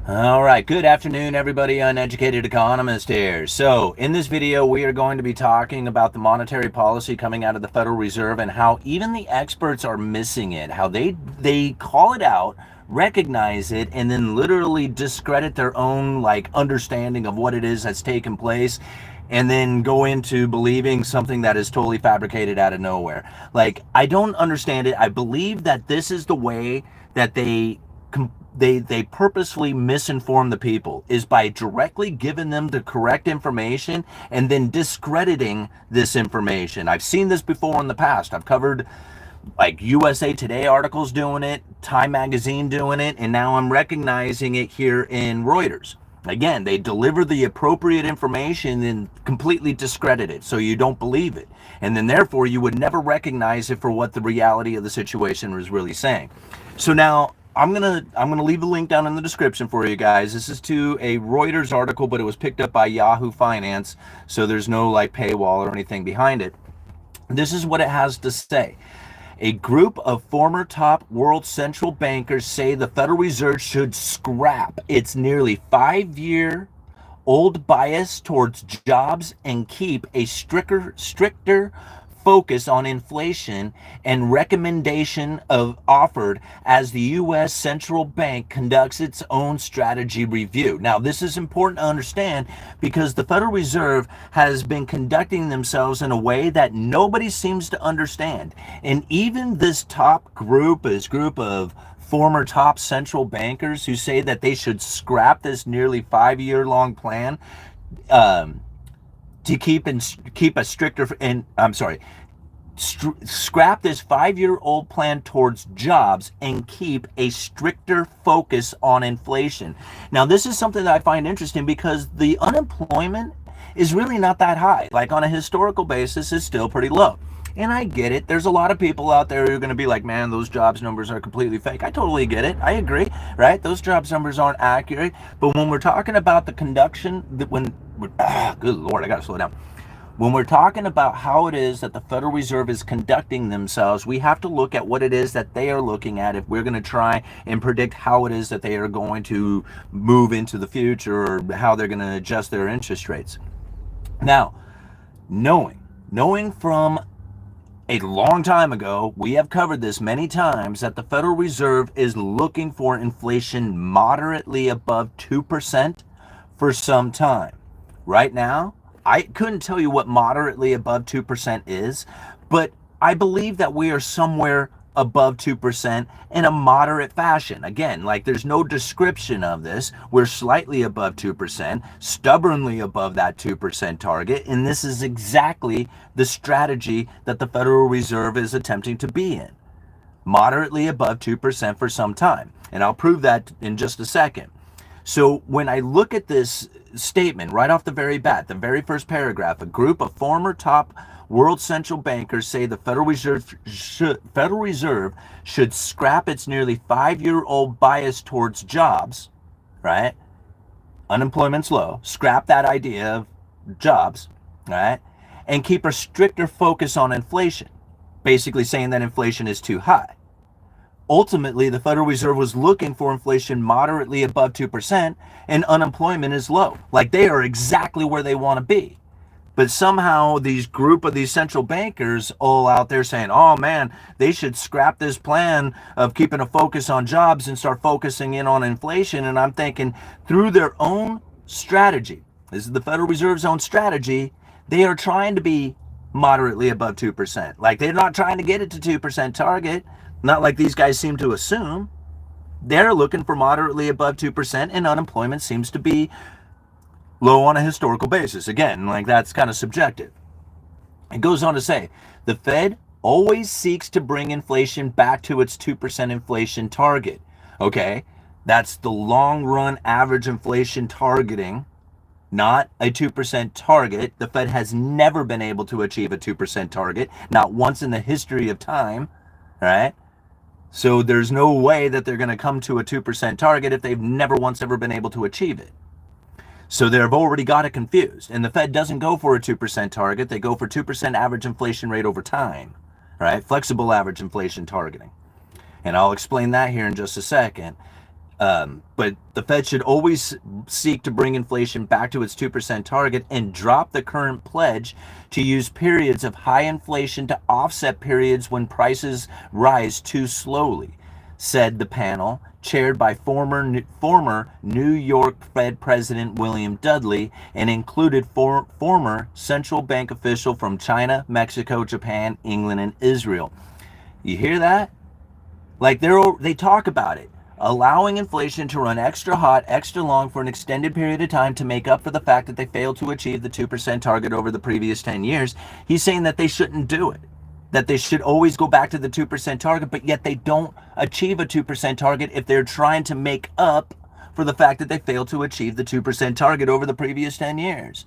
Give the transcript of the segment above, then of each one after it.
All right, good afternoon, everybody. Uneducated Economist here. So, in this video, we are going to be talking about the monetary policy coming out of the Federal Reserve and how even the experts are missing it. How they call it out, recognize it, and then literally discredit their own understanding of what it is that's taken place, and then go into believing something that is totally fabricated out of nowhere. I don't understand it. I believe that this is the way that they purposefully misinform the people, is by directly giving them the correct information and then discrediting this information. I've seen this before in the past. I've covered USA Today articles doing it, Time Magazine doing it, and now I'm recognizing it here in Reuters. Again, they deliver the appropriate information and completely discredit it so you don't believe it. And then therefore you would never recognize it for what the reality of the situation was really saying. So now I'm gonna leave a link down in the description for you guys. This is to a Reuters article, but it was picked up by Yahoo Finance, so there's no paywall or anything behind it. This is what it has to say. A group of former top world central bankers say the Federal Reserve should scrap its nearly 5-year old bias towards jobs and keep a stricter focus on inflation, and recommendation of offered as the U.S. Central Bank conducts its own strategy review. Now, this is important to understand because the Federal Reserve has been conducting themselves in a way that nobody seems to understand. And even this group of former top central bankers who say that they should scrap this nearly 5-year-long plan, to keep a stricter, and I'm sorry, scrap this 5-year-old plan towards jobs and keep a stricter focus on inflation. Now, this is something that I find interesting because the unemployment is really not that high. On a historical basis, it's still pretty low. And I get it. There's a lot of people out there who are going to be like, man, those jobs numbers are completely fake. I totally get it. I agree, right? Those jobs numbers aren't accurate. But when we're talking about the good Lord, I got to slow down. When we're talking about how it is that the Federal Reserve is conducting themselves, we have to look at what it is that they are looking at if we're going to try and predict how it is that they are going to move into the future or how they're going to adjust their interest rates. Now, knowing from a long time ago, we have covered this many times, that the Federal Reserve is looking for inflation moderately above 2% for some time. Right now, I couldn't tell you what moderately above 2% is, but I believe that we are somewhere above 2% in a moderate fashion. Again, there's no description of this. We're slightly above 2%, stubbornly above that 2% target, and this is exactly the strategy that the Federal Reserve is attempting to be in. Moderately above 2% for some time. And I'll prove that in just a second. So when I look at this statement right off the very bat, the very first paragraph, a group of former top world central bankers say the Federal Reserve should scrap its nearly 5-year-old bias towards jobs, right? Unemployment's low. Scrap that idea of jobs, right? And keep a stricter focus on inflation, basically saying that inflation is too high. Ultimately, the Federal Reserve was looking for inflation moderately above 2% and unemployment is low. They are exactly where they want to be. But somehow these group of these central bankers all out there saying, oh man, they should scrap this plan of keeping a focus on jobs and start focusing in on inflation. And I'm thinking, through their own strategy, this is the Federal Reserve's own strategy, they are trying to be moderately above 2%. They're not trying to get it to 2% target. Not like these guys seem to assume. They're looking for moderately above 2%, and unemployment seems to be low on a historical basis. Again, that's kind of subjective. It goes on to say, the Fed always seeks to bring inflation back to its 2% inflation target. Okay, that's the long run average inflation targeting, not a 2% target. The Fed has never been able to achieve a 2% target, not once in the history of time, right? So there's no way that they're going to come to a 2% target if they've never once ever been able to achieve it. So they've already got it confused. And the Fed doesn't go for a 2% target. They go for 2% average inflation rate over time, right? Flexible average inflation targeting. And I'll explain that here in just a second. But the Fed should always seek to bring inflation back to its 2% target and drop the current pledge to use periods of high inflation to offset periods when prices rise too slowly, said the panel, chaired by former New York Fed President William Dudley, and included former central bank official from China, Mexico, Japan, England, and Israel. You hear that? Like they talk about it. Allowing inflation to run extra hot, extra long for an extended period of time to make up for the fact that they failed to achieve the 2% target over the previous 10 years. He's saying that they shouldn't do it, that they should always go back to the 2% target, but yet they don't achieve a 2% target if they're trying to make up for the fact that they failed to achieve the 2% target over the previous 10 years.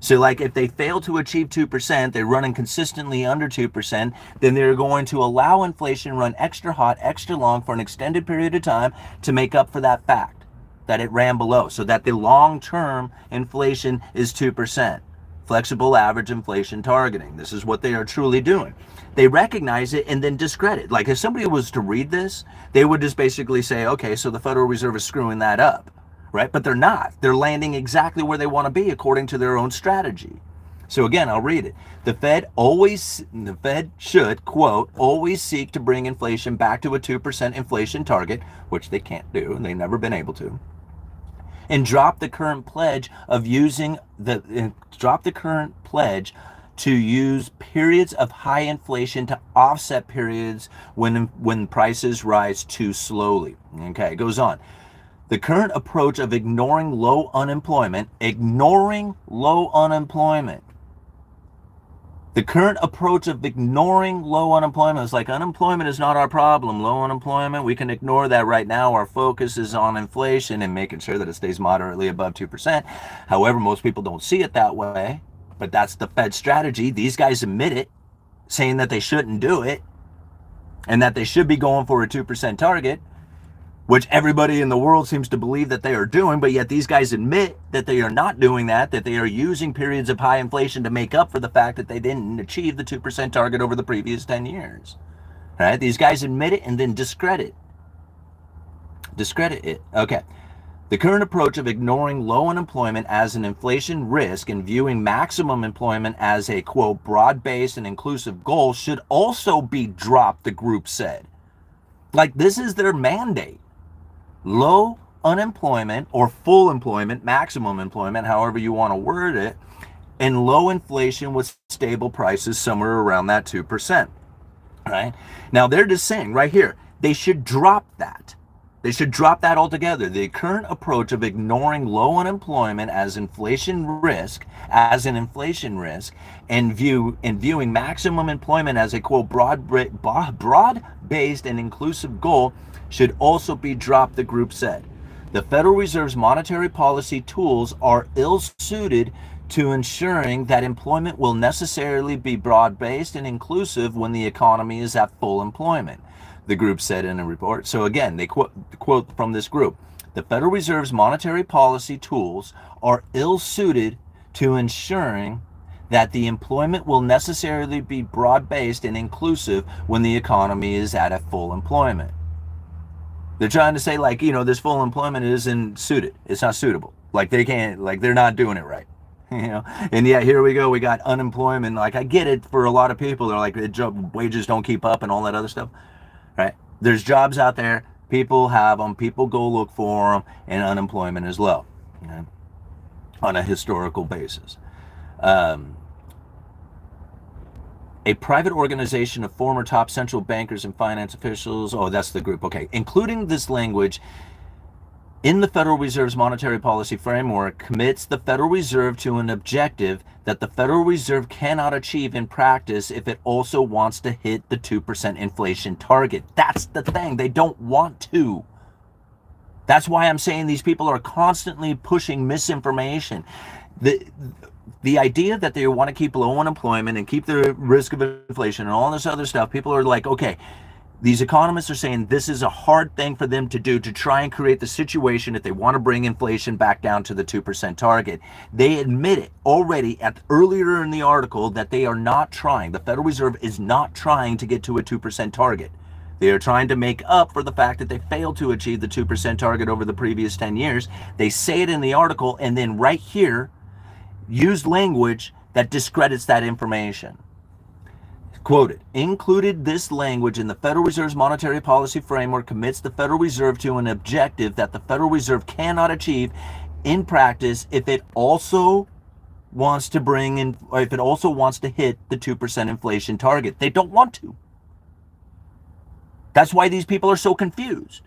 So like if they fail to achieve 2%, they're running consistently under 2%, then they're going to allow inflation run extra hot, extra long for an extended period of time to make up for that fact that it ran below, so that the long-term inflation is 2%. Flexible average inflation targeting. This is what they are truly doing. They recognize it and then discredit. Like if somebody was to read this, they would just basically say, okay, so the Federal Reserve is screwing that up. Right? But they're not. They're landing exactly where they want to be according to their own strategy. So again, I'll read it. The Fed should, quote, always seek to bring inflation back to a 2% inflation target, which they can't do, and they've never been able to, and drop the current pledge to use periods of high inflation to offset periods when prices rise too slowly. Okay, it goes on. The current approach of ignoring low unemployment. The current approach of ignoring low unemployment is like, unemployment is not our problem. Low unemployment, we can ignore that right now. Our focus is on inflation and making sure that it stays moderately above 2%. However, most people don't see it that way, but that's the Fed strategy. These guys admit it, saying that they shouldn't do it and that they should be going for a 2% target, which everybody in the world seems to believe that they are doing, but yet these guys admit that they are not doing that they are using periods of high inflation to make up for the fact that they didn't achieve the 2% target over the previous 10 years. All right? These guys admit it and then discredit it. Okay. The current approach of ignoring low unemployment as an inflation risk and viewing maximum employment as a, quote, broad-based and inclusive goal should also be dropped, the group said. Like, this is their mandate. Low unemployment or full employment, maximum employment, however you want to word it, and low inflation with stable prices somewhere around that 2%. Right? Now they're just saying right here, they should drop that. They should drop that altogether. The current approach of ignoring low unemployment as an inflation risk, and viewing maximum employment as a, quote, broad-based and inclusive goal should also be dropped, the group said. The Federal Reserve's monetary policy tools are ill-suited to ensuring that employment will necessarily be broad-based and inclusive when the economy is at full employment, the group said in a report. So again, they quote from this group. The Federal Reserve's monetary policy tools are ill-suited to ensuring that the employment will necessarily be broad-based and inclusive when the economy is at a full employment. They're trying to say, like, you know, this full employment isn't suited. It's not suitable. Like, they can't, like, they're not doing it right. You know, and yet here we go. We got unemployment. Like, I get it for a lot of people. They're like, wages don't keep up and all that other stuff. Right? There's jobs out there. People have them. People go look for them. And unemployment is low, you know, on a historical basis. A private organization of former top central bankers and finance officials, oh, that's the group, okay, including this language in the Federal Reserve's monetary policy framework, commits the Federal Reserve to an objective that the Federal Reserve cannot achieve in practice if it also wants to hit the 2% inflation target. That's the thing. They don't want to. That's why I'm saying these people are constantly pushing misinformation. The idea that they want to keep low unemployment and keep the risk of inflation and all this other stuff, people are like, okay, these economists are saying this is a hard thing for them to do to try and create the situation if they want to bring inflation back down to the 2% target. They admit it already earlier in the article that they are not trying. The Federal Reserve is not trying to get to a 2% target. They are trying to make up for the fact that they failed to achieve the 2% target over the previous 10 years. They say it in the article, and then right here, use language that discredits that information. Quoted, included this language in the Federal Reserve's monetary policy framework commits the Federal Reserve to an objective that the Federal Reserve cannot achieve in practice if it also wants to hit the 2% inflation target. They don't want to. That's why these people are so confused.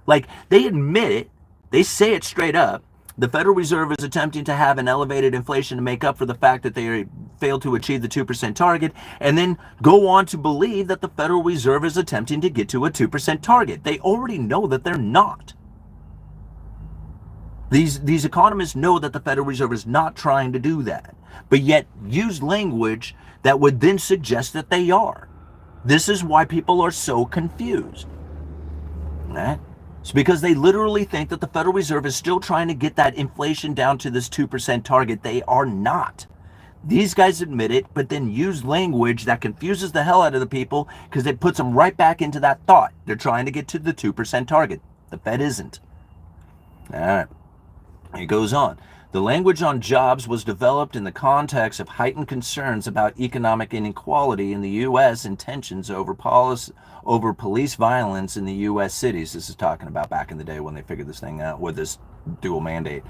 Like, they admit it, they say it straight up. The Federal Reserve is attempting to have an elevated inflation to make up for the fact that they failed to achieve the 2% target, and then go on to believe that the Federal Reserve is attempting to get to a 2% target. They already know that they're not. These economists know that the Federal Reserve is not trying to do that, but yet use language that would then suggest that they are. This is why people are so confused. Right? It's because they literally think that the Federal Reserve is still trying to get that inflation down to this 2% target. They are not. These guys admit it, but then use language that confuses the hell out of the people because it puts them right back into that thought. They're trying to get to the 2% target. The Fed isn't. All right. It goes on. The language on jobs was developed in the context of heightened concerns about economic inequality in the U.S. and tensions over police violence in the U.S. cities. This is talking about back in the day when they figured this thing out with this dual mandate.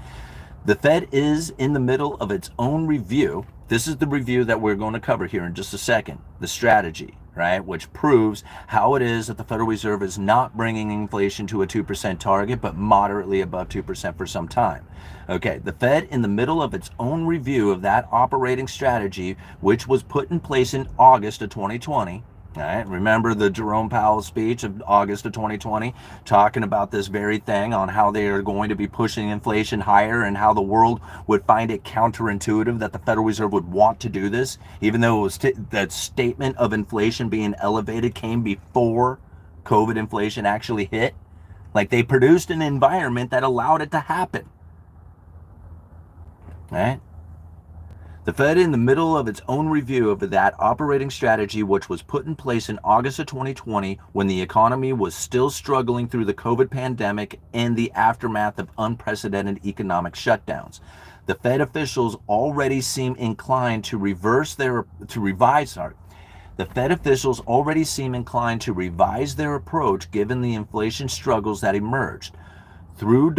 The Fed is in the middle of its own review. This is the review that we're going to cover here in just a second. The strategy, right, which proves how it is that the Federal Reserve is not bringing inflation to a 2% target, but moderately above 2% for some time. Okay, the Fed in the middle of its own review of that operating strategy, which was put in place in August of 2020. All right, remember the Jerome Powell speech of August of 2020, talking about this very thing on how they are going to be pushing inflation higher and how the world would find it counterintuitive that the Federal Reserve would want to do this, even though it was that statement of inflation being elevated came before COVID inflation actually hit. Like, they produced an environment that allowed it to happen. All right. The Fed in the middle of its own review of that operating strategy, which was put in place in August of 2020 when the economy was still struggling through the COVID pandemic and the aftermath of unprecedented economic shutdowns. The Fed officials already seem inclined to revise their approach given the inflation struggles that emerged. Thorough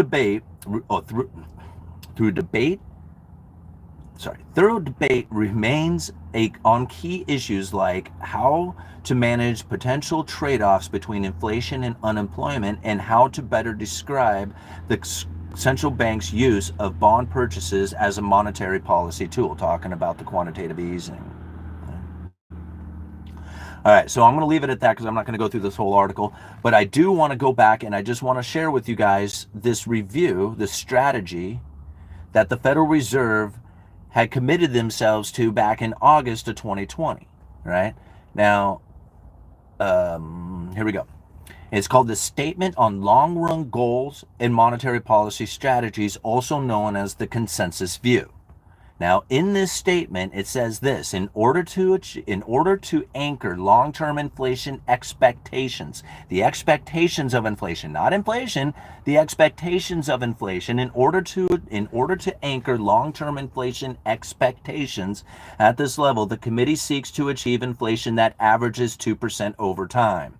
debate remains on key issues like how to manage potential trade-offs between inflation and unemployment and how to better describe the central bank's use of bond purchases as a monetary policy tool, talking about the quantitative easing. All right, so I'm going to leave it at that because I'm not going to go through this whole article, but I do want to go back and I just want to share with you guys this review, this strategy that the Federal Reserve had committed themselves to back in August of 2020, right? Now, here we go. It's called the Statement on Long-Run Goals and Monetary Policy Strategies, also known as the Consensus View. Now, in this statement, it says this: in order to anchor long-term inflation expectations, the expectations of inflation, not inflation, the expectations of inflation, in order to anchor long-term inflation expectations at this level, the committee seeks to achieve inflation that averages 2% over time,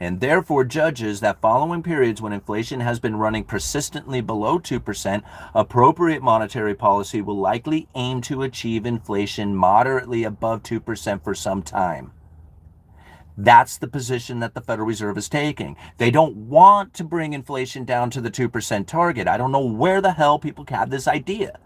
and therefore judges that following periods when inflation has been running persistently below 2%, appropriate monetary policy will likely aim to achieve inflation moderately above 2% for some time. That's the position that the Federal Reserve is taking. They don't want to bring inflation down to the 2% target. I don't know where the hell people have this idea.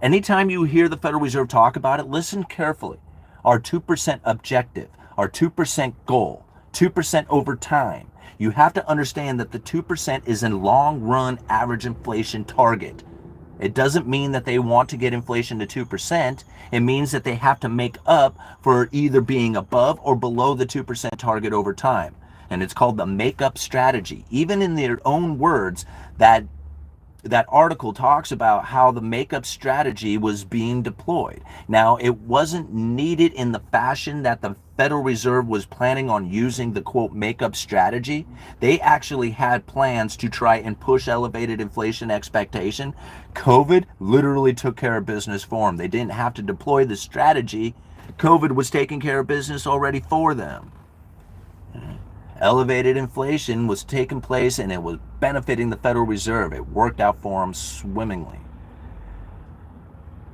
Anytime you hear the Federal Reserve talk about it, listen carefully. Our 2% objective, our 2% goal, 2% over time. You have to understand that the 2% is a long-run average inflation target. It doesn't mean that they want to get inflation to 2%. It means that they have to make up for either being above or below the 2% target over time. And it's called the make-up strategy. Even in their own words, that that article talks about how the makeup strategy was being deployed. Now, it wasn't needed in the fashion that the Federal Reserve was planning on using the quote makeup strategy. They actually had plans to try and push elevated inflation expectation. COVID literally took care of business for them. They didn't have to deploy the strategy. COVID was taking care of business already for them. Elevated inflation was taking place and it was benefiting the Federal Reserve. It worked out for them swimmingly.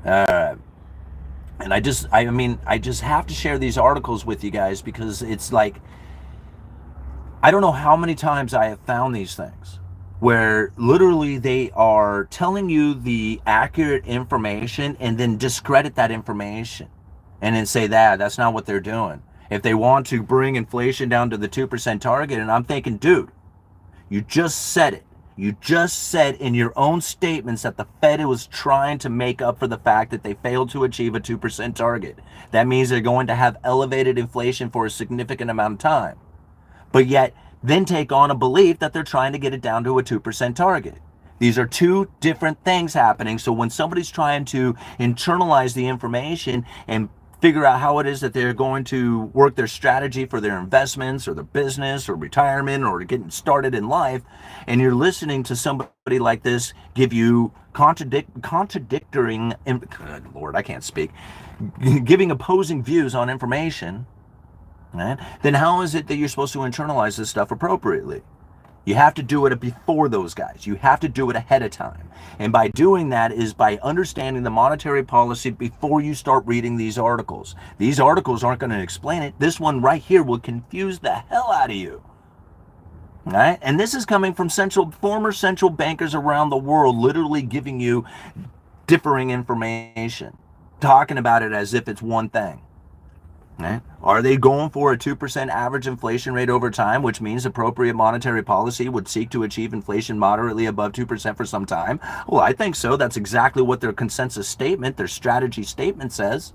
And I just have to share these articles with you guys because it's like, I don't know how many times I have found these things where literally they are telling you the accurate information and then discredit that information and then say that's not what they're doing. If they want to bring inflation down to the 2% target, and I'm thinking, dude, you just said it. You just said in your own statements that the Fed was trying to make up for the fact that they failed to achieve a 2% target. That means they're going to have elevated inflation for a significant amount of time. But yet, then take on a belief that they're trying to get it down to a 2% target. These are two different things happening. So when somebody's trying to internalize the information and figure out how it is that they're going to work their strategy for their investments or their business or retirement or getting started in life, and you're listening to somebody like this give you contradicting, good Lord, I can't speak, giving opposing views on information, right? Then how is it that you're supposed to internalize this stuff appropriately? You have to do it before those guys. You have to do it ahead of time. And by doing that is by understanding the monetary policy before you start reading these articles. These articles aren't going to explain it. This one right here will confuse the hell out of you. All right? And this is coming from former central bankers around the world, literally giving you differing information, talking about it as if it's one thing. Right? Are they going for a 2% average inflation rate over time, which means appropriate monetary policy would seek to achieve inflation moderately above 2% for some time? Well, I think so. That's exactly what their consensus statement, their strategy statement says.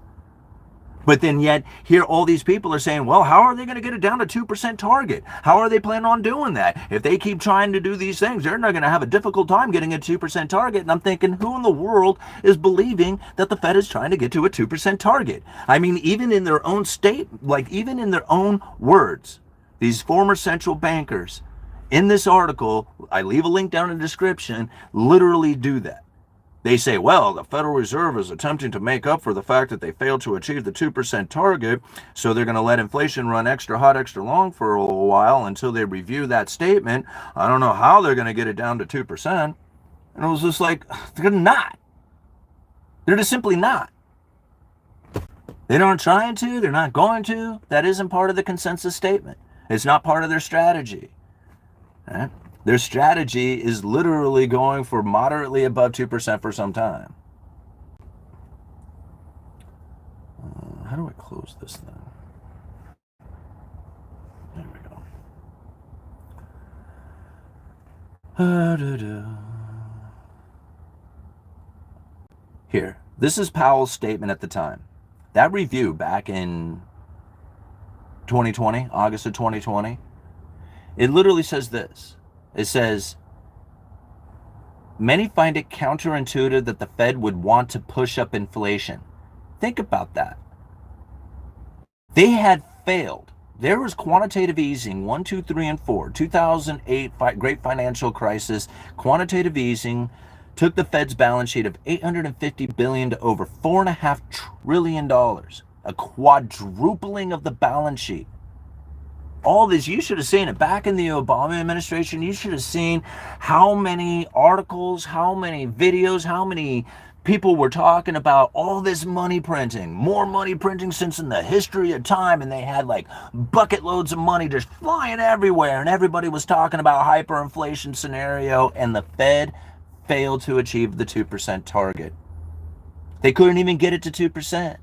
But then yet, here all these people are saying, well, how are they going to get it down to 2% target? How are they planning on doing that? If they keep trying to do these things, they're not going to have a difficult time getting a 2% target. And I'm thinking, who in the world is believing that the Fed is trying to get to a 2% target? I mean, even in their own even in their own words, these former central bankers in this article, I leave a link down in the description, literally do that. They say, well, the Federal Reserve is attempting to make up for the fact that they failed to achieve the 2% target, so they're going to let inflation run extra hot, extra long for a little while until they review that statement. I don't know how they're going to get it down to 2%. And it was just like, they're not. They're just simply not. They aren't trying to. They're not going to. That isn't part of the consensus statement. It's not part of their strategy. Right? Their strategy is literally going for moderately above 2% for some time. How do I close this thing? There we go. Here, this is Powell's statement at the time. That review back in 2020, August of 2020, it literally says this. It says, many find it counterintuitive that the Fed would want to push up inflation. Think about that. They had failed. There was quantitative easing, 1, 2, 3, and 4. 2008, great financial crisis, quantitative easing took the Fed's balance sheet of $850 billion to over $4.5 trillion, a quadrupling of the balance sheet. All this, you should have seen it back in the Obama administration. You should have seen how many articles, how many videos, how many people were talking about all this money printing, more money printing since in the history of time. And they had like bucket loads of money just flying everywhere. And everybody was talking about hyperinflation scenario. And the Fed failed to achieve the 2% target. They couldn't even get it to 2%.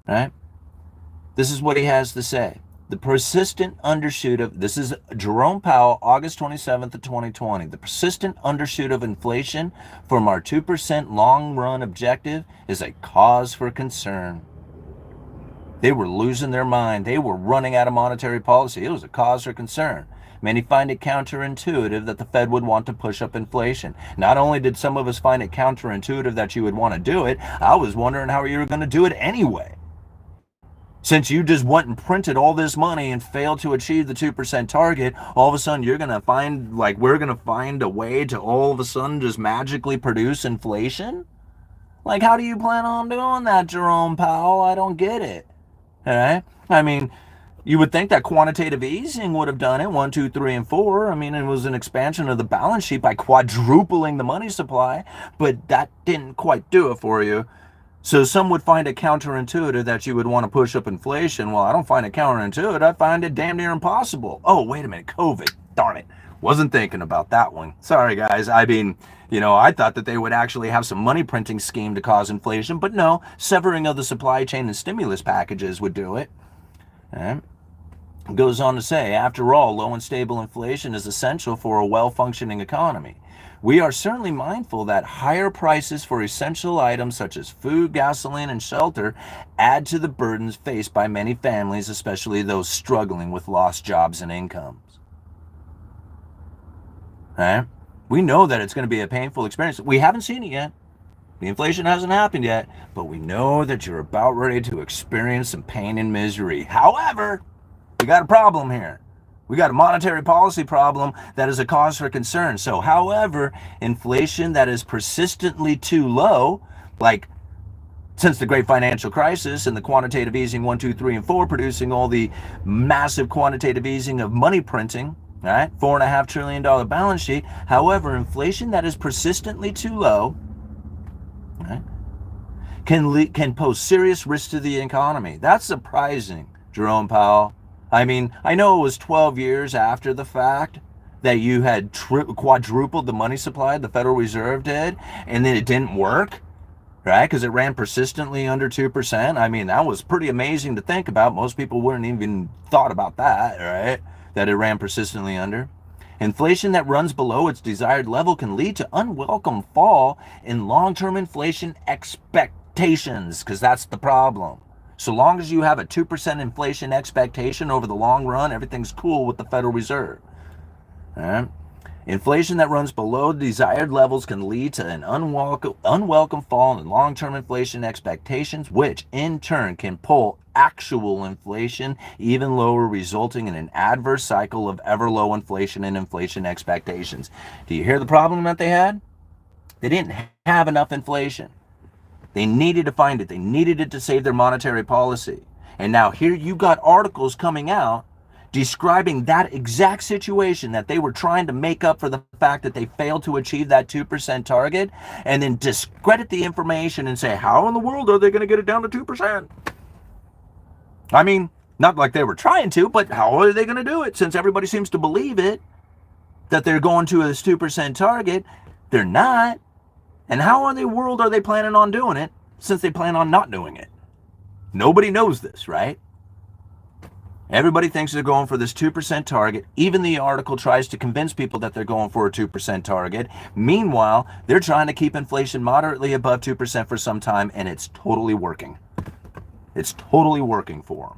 Right? This is what he has to say. The persistent undershoot of, this is Jerome Powell, August 27th of 2020. The persistent undershoot of inflation from our 2% long-run objective is a cause for concern. They were losing their mind. They were running out of monetary policy. It was a cause for concern. Many find it counterintuitive that the Fed would want to push up inflation. Not only did some of us find it counterintuitive that you would want to do it, I was wondering how you were going to do it anyway. Since you just went and printed all this money and failed to achieve the 2% target, all of a sudden you're going to find, like, we're going to find a way to all of a sudden just magically produce inflation? Like, how do you plan on doing that, Jerome Powell? I don't get it. All right? I mean, you would think that quantitative easing would have done it, 1, 2, 3, and 4. I mean, it was an expansion of the balance sheet by quadrupling the money supply, but that didn't quite do it for you. So some would find it counterintuitive that you would want to push up inflation. Well, I don't find it counterintuitive. I find it damn near impossible. Oh, wait a minute. COVID. Darn it. Wasn't thinking about that one. Sorry, guys. I mean, I thought that they would actually have some money printing scheme to cause inflation, but no, severing of the supply chain and stimulus packages would do it. It goes on to say, after all, low and stable inflation is essential for a well-functioning economy. We are certainly mindful that higher prices for essential items such as food, gasoline, and shelter add to the burdens faced by many families, especially those struggling with lost jobs and incomes. Right? We know that it's going to be a painful experience. We haven't seen it yet. The inflation hasn't happened yet, but we know that you're about ready to experience some pain and misery. However, we got a problem here. We got a monetary policy problem that is a cause for concern. So, however, inflation that is persistently too low, like since the great financial crisis and the quantitative easing 1, 2, 3, and 4, producing all the massive quantitative easing of money printing, right? $4.5 trillion balance sheet. However, inflation that is persistently too low, right, can pose serious risks to the economy. That's surprising, Jerome Powell. I mean, I know it was 12 years after the fact that you had quadrupled the money supply, the Federal Reserve did, and then it didn't work, right? Because it ran persistently under 2%. I mean, that was pretty amazing to think about. Most people wouldn't even thought about that, right? That it ran persistently under. Inflation that runs below its desired level can lead to unwelcome fall in long-term inflation expectations, because that's the problem. So long as you have a 2% inflation expectation over the long run, everything's cool with the Federal Reserve. All right? Inflation that runs below desired levels can lead to an unwelcome fall in long-term inflation expectations, which in turn can pull actual inflation even lower, resulting in an adverse cycle of ever low inflation and inflation expectations. Do you hear the problem that they had? They didn't have enough inflation. They needed to find it. They needed it to save their monetary policy. And now here you got articles coming out describing that exact situation, that they were trying to make up for the fact that they failed to achieve that 2% target, and then discredit the information and say, how in the world are they going to get it down to 2%? I mean, not like they were trying to, but how are they going to do it? Since everybody seems to believe it, that they're going to this 2% target, they're not. And how in the world are they planning on doing it, since they plan on not doing it? Nobody knows this, right? Everybody thinks they're going for this 2% target. Even the article tries to convince people that they're going for a 2% target. Meanwhile, they're trying to keep inflation moderately above 2% for some time, and it's totally working. It's totally working for them.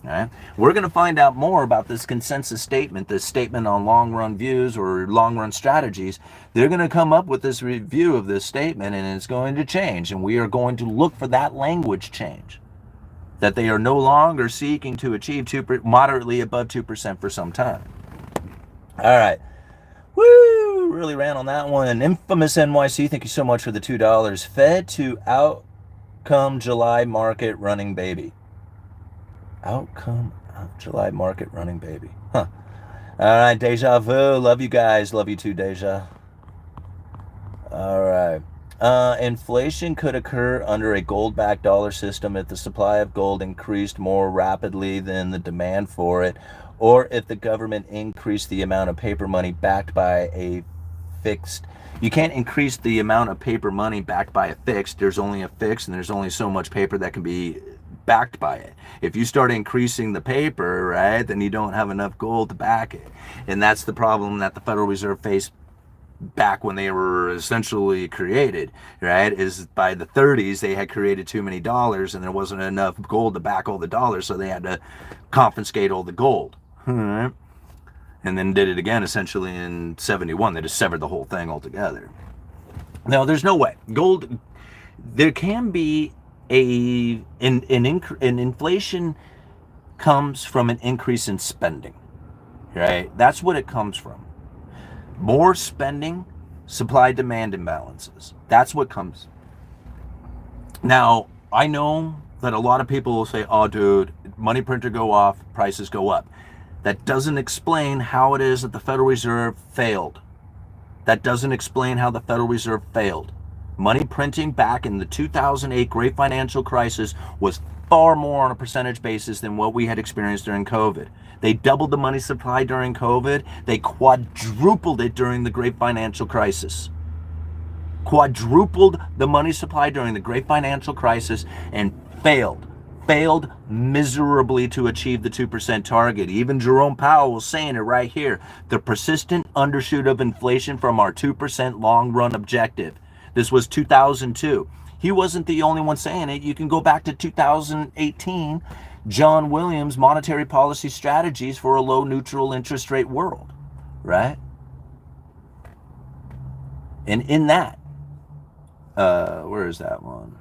Right? We're going to find out more about this consensus statement, this statement on long-run views or long-run strategies. They're going to come up with this review of this statement, and it's going to change, and we are going to look for that language change, that they are no longer seeking to achieve moderately above 2% for some time. All right. Woo! Really ran on that one. Infamous NYC, thank you so much for the $2. Fed to outcome July market running baby. Outcome of July market running baby. Huh. All right, Deja Vu. Love you guys. Love you too, Deja. All right. Inflation could occur under a gold-backed dollar system if the supply of gold increased more rapidly than the demand for it, or if the government increased the amount of paper money backed by a fixed. You can't increase the amount of paper money backed by a fixed. There's only a fixed, and there's only so much paper that can be backed by it. If you start increasing the paper, right, then you don't have enough gold to back it. And that's the problem that the Federal Reserve faced back when they were essentially created, right? Is by the 30s, they had created too many dollars and there wasn't enough gold to back all the dollars, so they had to confiscate all the gold. All right. and then did it again essentially in 71. They just severed the whole thing altogether. Now, there's no way. Gold, there can be an inflation comes from an increase in spending, right? That's what it comes from. More spending, supply-demand imbalances. That's what comes. Now, I know that a lot of people will say, oh, dude, money printer go off, prices go up. That doesn't explain how it is that the Federal Reserve failed. That doesn't explain how the Federal Reserve failed. Money printing back in the 2008 Great Financial Crisis was far more on a percentage basis than what we had experienced during COVID. They doubled the money supply during COVID. They quadrupled it during the Great Financial Crisis. Quadrupled the money supply during the Great Financial Crisis and failed miserably to achieve the 2% target. Even Jerome Powell was saying it right here. The persistent undershoot of inflation from our 2% long-run objective. This was 2002. He wasn't the only one saying it. You can go back to 2018, John Williams' Monetary Policy Strategies for a Low Neutral Interest Rate World, right? And in that, where is that one?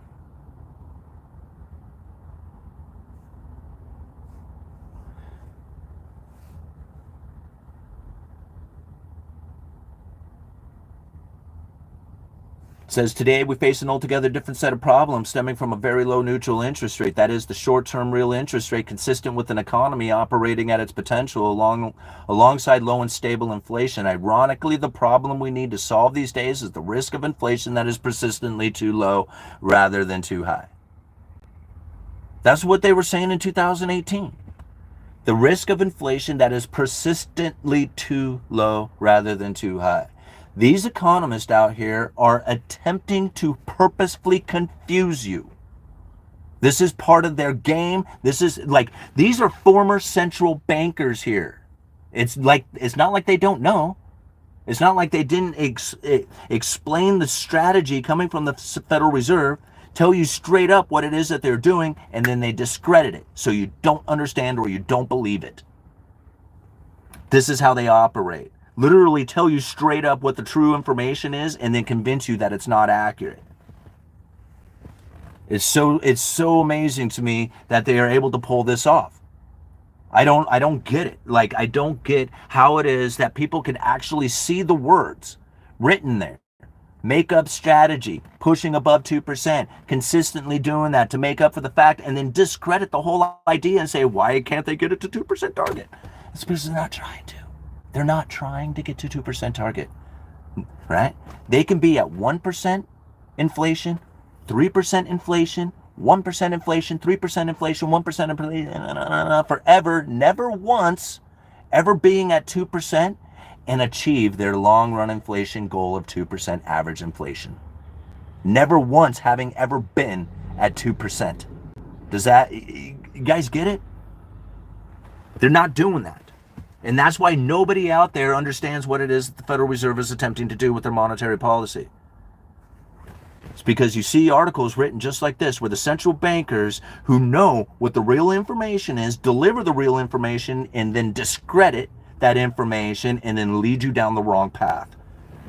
It says, today we face an altogether different set of problems stemming from a very low neutral interest rate. That is the short-term real interest rate consistent with an economy operating at its potential alongside low and stable inflation. Ironically, the problem we need to solve these days is the risk of inflation that is persistently too low rather than too high. That's what they were saying in 2018. The risk of inflation that is persistently too low rather than too high. These economists out here are attempting to purposefully confuse you. This is part of their game. This is like, these are former central bankers here. It's not like they don't know. It's not like they didn't explain the strategy coming from the Federal Reserve, tell you straight up what it is that they're doing, and then they discredit it so you don't understand or you don't believe it. This is how they operate. Literally tell you straight up what the true information is and then convince you that it's not accurate. It's so amazing to me that they are able to pull this off. I don't get it. Like, I don't get how it is that people can actually see the words written there. Make up strategy, pushing above 2%, consistently doing that to make up for the fact, and then discredit the whole idea and say, why can't they get it to 2% target? It's because they're not trying to. They're not trying to get to 2% target, right? They can be at 1% inflation, 3% inflation, 1% inflation, 3% inflation, 1% inflation, forever, never once ever being at 2% and achieve their long-run inflation goal of 2% average inflation. Never once having ever been at 2%. Does that, you guys get it? They're not doing that. And that's why nobody out there understands what it is that the Federal Reserve is attempting to do with their monetary policy. It's because you see articles written just like this, where the central bankers who know what the real information is, deliver the real information, and then discredit that information and then lead you down the wrong path.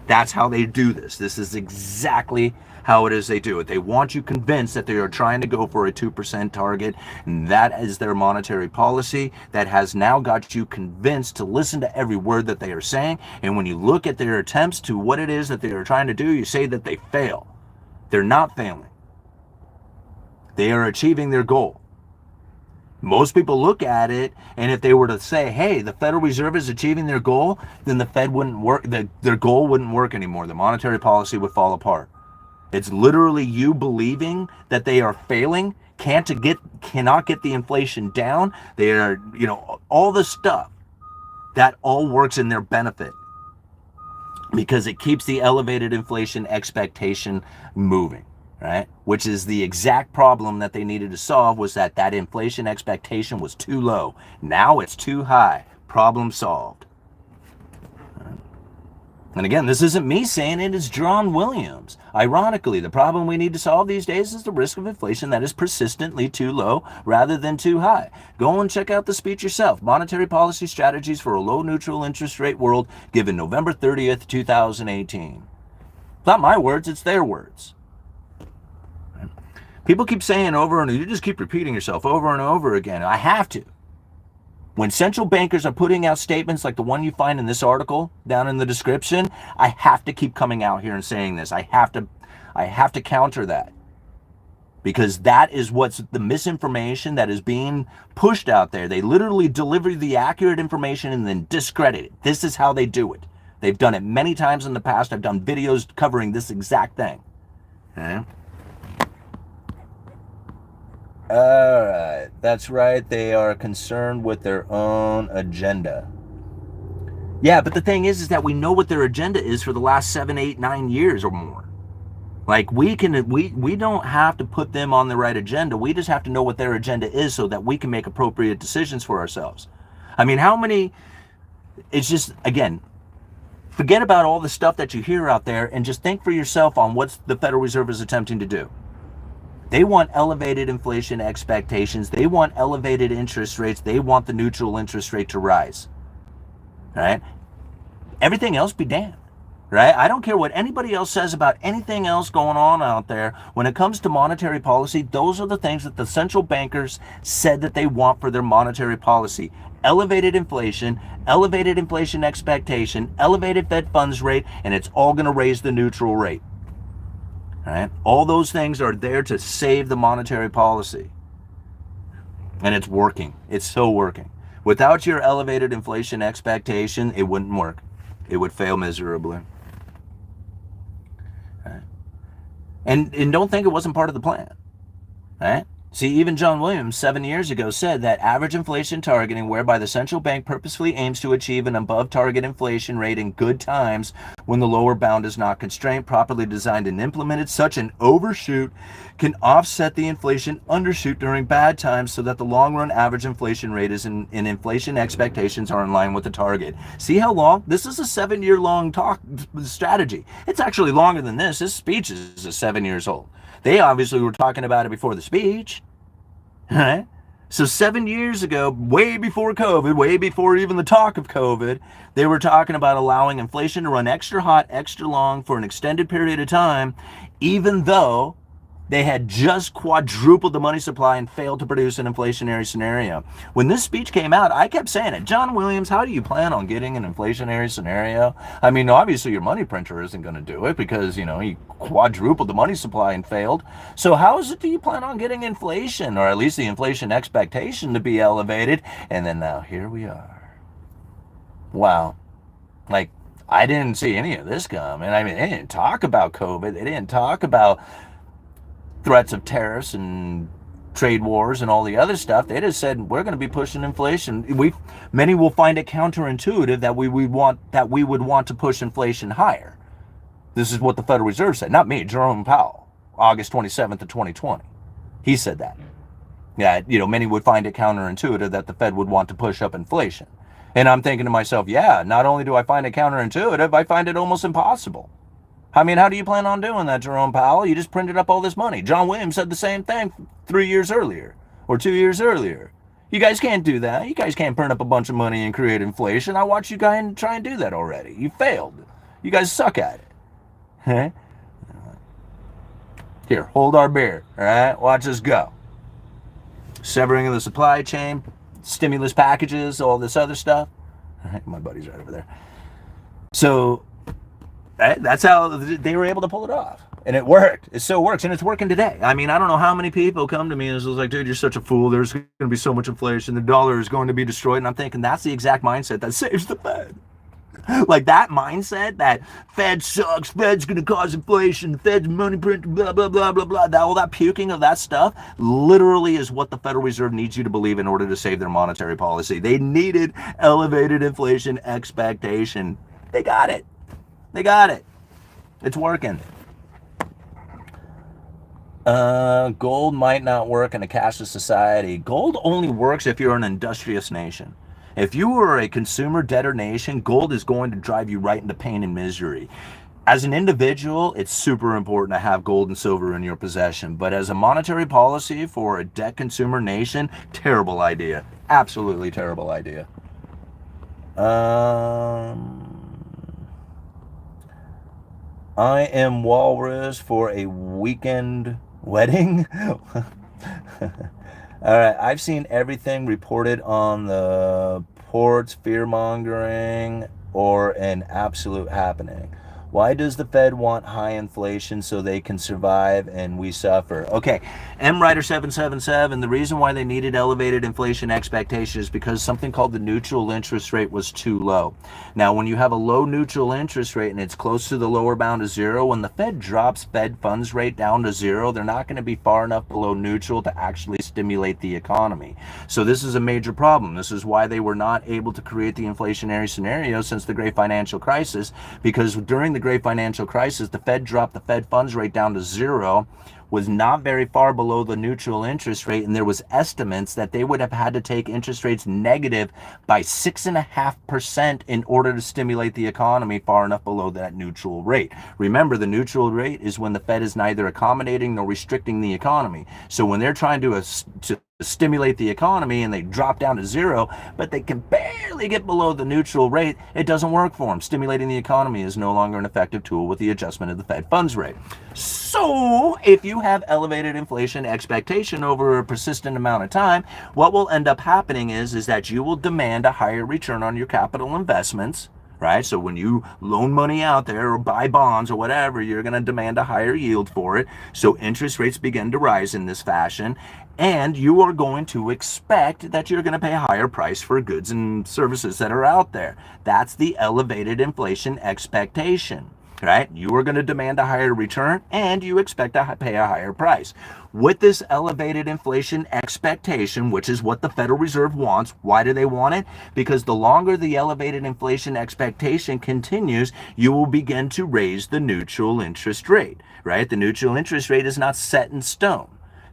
That's how they do this. This is exactly how it is they do it. They want you convinced that they are trying to go for a 2% target, and that is their monetary policy that has now got you convinced to listen to every word that they are saying. And when you look at their attempts to what it is that they are trying to do, you say that they fail. They're not failing. They are achieving their goal. Most people look at it, and if they were to say, hey, the Federal Reserve is achieving their goal, then the Fed wouldn't work, their goal wouldn't work anymore. The monetary policy would fall apart. It's literally you believing that they are failing, cannot get the inflation down. They are, all the stuff that all works in their benefit because it keeps the elevated inflation expectation moving, right? Which is the exact problem that they needed to solve, was that inflation expectation was too low. Now it's too high. Problem solved. And again, this isn't me saying it, it's John Williams. Ironically, the problem we need to solve these days is the risk of inflation that is persistently too low rather than too high. Go and check out the speech yourself. Monetary Policy Strategies for a Low Neutral Interest Rate World, given November 30th, 2018. It's not my words, it's their words. People keep saying over and you just keep repeating yourself over and over again. I have to. When central bankers are putting out statements like the one you find in this article down in the description, I have to keep coming out here and saying this. I have to counter that. Because that is what's the misinformation that is being pushed out there. They literally deliver the accurate information and then discredit it. This is how they do it. They've done it many times in the past. I've done videos covering this exact thing. Okay? All right, that's right. They are concerned with their own agenda. Yeah, but the thing is that we know what their agenda is for the last 7, 8, 9 years or more. Like we don't have to put them on the right agenda. We just have to know what their agenda is so that we can make appropriate decisions for ourselves. I mean, how many? It's just, again, forget about all the stuff that you hear out there and just think for yourself on what the Federal Reserve is attempting to do. They want elevated inflation expectations. They want elevated interest rates. They want the neutral interest rate to rise. Right? Everything else be damned. Right? I don't care what anybody else says about anything else going on out there. When it comes to monetary policy, those are the things that the central bankers said that they want for their monetary policy. Elevated inflation expectation, elevated Fed funds rate, and it's all going to raise the neutral rate. All right? All those things are there to save the monetary policy. And it's working. It's so working. Without your elevated inflation expectation, it wouldn't work. It would fail miserably. All right? And don't think it wasn't part of the plan. All right? See, even John Williams 7 years ago said that average inflation targeting, whereby the central bank purposefully aims to achieve an above target inflation rate in good times when the lower bound is not constrained, properly designed and implemented, such an overshoot can offset the inflation undershoot during bad times so that the long run average inflation rate is in inflation expectations are in line with the target. See how long? This is a 7-year long strategy. It's actually longer than this. This speech is 7 years old. They obviously were talking about it before the speech. Right? So 7 years ago, way before COVID, way before even the talk of COVID, they were talking about allowing inflation to run extra hot, extra long for an extended period of time, even though they had just quadrupled the money supply and failed to produce an inflationary scenario. When this speech came out, I kept saying it. John Williams, how do you plan on getting an inflationary scenario? I mean, obviously your money printer isn't going to do it because, you know, he quadrupled the money supply and failed. So how is it do you plan on getting inflation, or at least the inflation expectation, to be elevated? And then now here we are. Wow. Like, I didn't see any of this coming. I mean, they didn't talk about COVID. They didn't talk about threats of tariffs and trade wars and all the other stuff. They just said we're going to be pushing inflation. Many will find it counterintuitive that we would want to push inflation higher. This is what the Federal Reserve said, not me, Jerome Powell, August 27th of 2020. He said that. Yeah, you know, many would find it counterintuitive that the Fed would want to push up inflation. And I'm thinking to myself, yeah, not only do I find it counterintuitive, I find it almost impossible. I mean, how do you plan on doing that, Jerome Powell? You just printed up all this money. John Williams said the same thing 3 years earlier or 2 years earlier. You guys can't do that. You guys can't print up a bunch of money and create inflation. I watched you guys try and do that already. You failed. You guys suck at it. Huh? Here, hold our beer. All right, watch us go. Severing of the supply chain, stimulus packages, all this other stuff. All right, my buddy's right over there. So that's how they were able to pull it off. And it worked. It still works. And it's working today. I mean, I don't know how many people come to me and it's like, dude, you're such a fool. There's going to be so much inflation. The dollar is going to be destroyed. And I'm thinking that's the exact mindset that saves the Fed. Like that mindset that Fed sucks, Fed's going to cause inflation, Fed's money print, blah, blah, blah, blah, blah. All that puking of that stuff literally is what the Federal Reserve needs you to believe in order to save their monetary policy. They needed elevated inflation expectation. They got it. They got it. It's working. Gold might not work in a cashless society. Gold only works if you're an industrious nation. If you are a consumer debtor nation, gold is going to drive you right into pain and misery. As an individual, it's super important to have gold and silver in your possession. But as a monetary policy for a debt consumer nation, terrible idea. Absolutely terrible idea. I am walrus for a weekend wedding. All right, I've seen everything reported on the ports, fear-mongering, or an absolute happening. Why does the Fed want high inflation so they can survive and we suffer? Okay, MWriter777, the reason why they needed elevated inflation expectations is because something called the neutral interest rate was too low. Now, when you have a low neutral interest rate and it's close to the lower bound of zero, when the Fed drops Fed funds rate down to zero, they're not going to be far enough below neutral to actually stimulate the economy. So this is a major problem. This is why they were not able to create the inflationary scenario since the Great Financial Crisis, because during the Great Financial Crisis, the Fed dropped the Fed funds rate down to zero, was not very far below the neutral interest rate, and there was estimates that they would have had to take interest rates negative by 6.5% in order to stimulate the economy far enough below that neutral rate. Remember, the neutral rate is when the Fed is neither accommodating nor restricting the economy. So when they're trying to stimulate the economy and they drop down to zero, but they can barely get below the neutral rate, it doesn't work for them. Stimulating the economy is no longer an effective tool with the adjustment of the Fed funds rate. So if you have elevated inflation expectation over a persistent amount of time, what will end up happening is that you will demand a higher return on your capital investments, right? So when you loan money out there or buy bonds or whatever, you're going to demand a higher yield for it. So interest rates begin to rise in this fashion, and you are going to expect that you're going to pay a higher price for goods and services that are out there. That's the elevated inflation expectation, right? You are going to demand a higher return and you expect to pay a higher price. With this elevated inflation expectation, which is what the Federal Reserve wants, why do they want it? Because the longer the elevated inflation expectation continues, you will begin to raise the neutral interest rate, right? The neutral interest rate is not set in stone.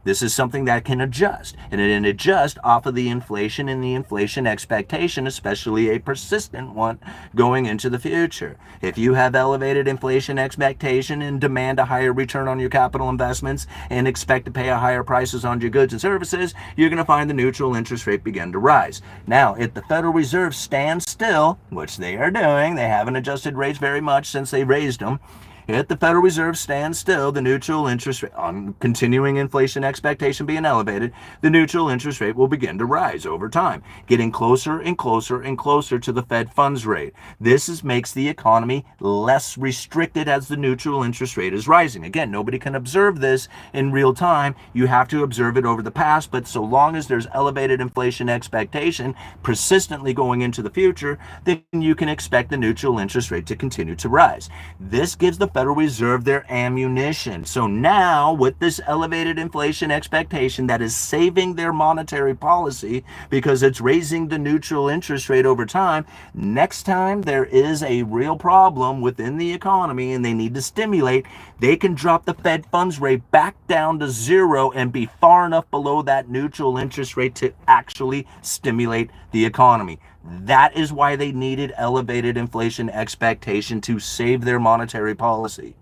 This is something that can adjust, and it can adjust off of the inflation and the inflation expectation, especially a persistent one going into the future. If you have elevated inflation expectation and demand a higher return on your capital investments and expect to pay a higher prices on your goods and services, you're going to find the neutral interest rate begin to rise. Now, if the Federal Reserve stands still, which they are doing, they haven't adjusted rates very much since they raised them. If the Federal Reserve stands still, the neutral interest rate, on continuing inflation expectation being elevated, the neutral interest rate will begin to rise over time, getting closer and closer and closer to the Fed funds rate. This makes the economy less restricted as the neutral interest rate is rising. Again, nobody can observe this in real time. You have to observe it over the past, but so long as there's elevated inflation expectation persistently going into the future, then you can expect the neutral interest rate to continue to rise. This gives the Federal Reserve their ammunition. So now, with this elevated inflation expectation that is saving their monetary policy because it's raising the neutral interest rate over time, next time there is a real problem within the economy and they need to stimulate, they can drop the Fed funds rate back down to zero and be far enough below that neutral interest rate to actually stimulate the economy. That is why they needed elevated inflation expectation to save their monetary policy.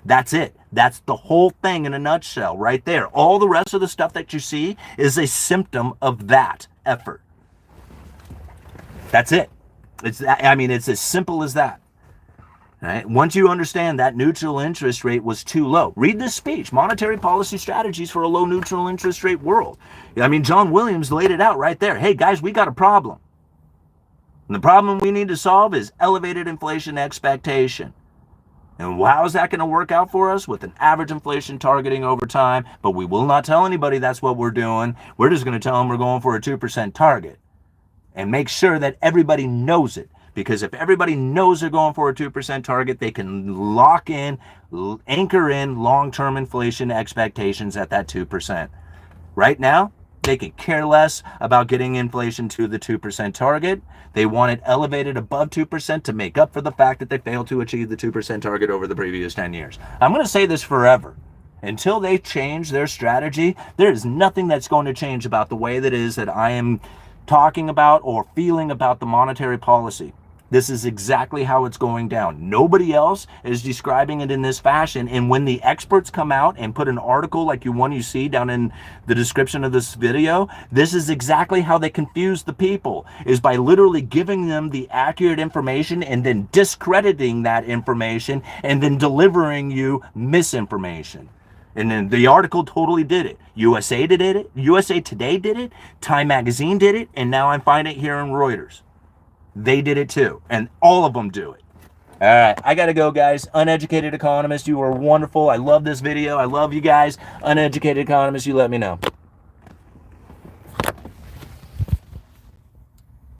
That's it. That's the whole thing in a nutshell right there. All the rest of the stuff that you see is a symptom of that effort. That's it. It's as simple as that. Right? Once you understand that neutral interest rate was too low, read this speech, Monetary Policy Strategies for a Low Neutral Interest Rate World. John Williams laid it out right there. Hey, guys, we got a problem. And the problem we need to solve is elevated inflation expectation. And how is that going to work out for us? With an average inflation targeting over time, but we will not tell anybody that's what we're doing. We're just going to tell them we're going for a 2% target. And make sure that everybody knows it. Because if everybody knows they're going for a 2% target, they can lock in, anchor in long-term inflation expectations at that 2%. Right now, they could care less about getting inflation to the 2% target. They want it elevated above 2% to make up for the fact that they failed to achieve the 2% target over the previous 10 years. I'm going to say this forever. Until they change their strategy, there is nothing that's going to change about the way that it is that I am talking about or feeling about the monetary policy. This is exactly how it's going down. Nobody else is describing it in this fashion. And when the experts come out and put an article like you see down in the description of this video, this is exactly how they confuse the people, is by literally giving them the accurate information and then discrediting that information and then delivering you misinformation. And then the article totally did it. USA did it. USA Today did it. Time Magazine did it. And now I find it here in Reuters. They did it too. And all of them do it. All right. I got to go, guys. Uneducated Economist, you are wonderful. I love this video. I love you guys. Uneducated Economist, you let me know.